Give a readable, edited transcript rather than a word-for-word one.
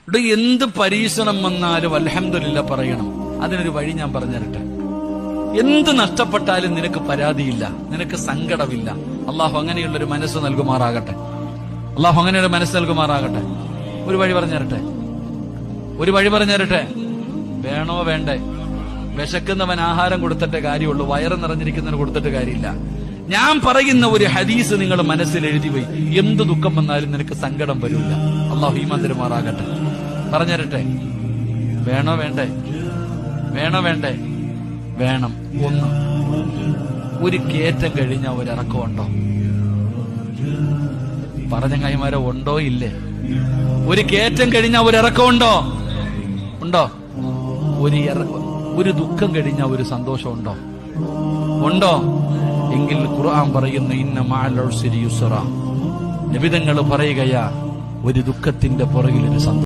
ഇവിടെ എന്ത് പരീക്ഷണം വന്നാലും അൽഹംദുലില്ലാ പറയണം. അതിനൊരു വഴി ഞാൻ പറഞ്ഞുതരട്ടെ. എന്ത് നഷ്ടപ്പെട്ടാലും നിനക്ക് പരാതിയില്ല, നിനക്ക് സങ്കടമില്ല. അള്ളാഹു അങ്ങനെയുള്ളൊരു മനസ്സ് നൽകുമാറാകട്ടെ. അള്ളാഹു അങ്ങനെയുള്ള മനസ്സ് നൽകുമാറാകട്ടെ. ഒരു വഴി പറഞ്ഞു തരട്ടെ. വേണോ വേണ്ടേ? വിശക്കുന്നവൻ ആഹാരം കൊടുത്തിട്ടേ കാര്യമുള്ളൂ, വയറ് നിറഞ്ഞിരിക്കുന്നവന് കൊടുത്തിട്ട് കാര്യമില്ല. ഞാൻ പറയുന്ന ഒരു ഹദീസ് നിങ്ങൾ മനസ്സിൽ എഴുതി പോയി. എന്ത് ദുഃഖം വന്നാലും നിനക്ക് സങ്കടം വരില്ല. അള്ളാഹു ഈമാൻ തരുമാറാകട്ടെ. പറഞ്ഞു തരട്ടെ. വേണോ വേണ്ടേ? വേണം. ഒന്ന്, ഒരു കയറ്റം കഴിഞ്ഞ ഒരിറക്കമുണ്ടോ? പറഞ്ഞ കൈമാരെ ഉണ്ടോ ഇല്ലേ? ഒരു കയറ്റം കഴിഞ്ഞ ഒരിറക്കമുണ്ടോ? ഉണ്ടോ? ഒരു ദുഃഖം കഴിഞ്ഞ ഒരു സന്തോഷം ഉണ്ടോ? എങ്കിൽ ഖുർആൻ പറയുന്നു ഇന്ന മഅൽ ഉസ്രി യുസ്റ. നബി തങ്ങൾ പറയുകയാ, ഒരു ദുഃഖത്തിന്റെ പുറകിൽ ഒരു സന്തോഷം.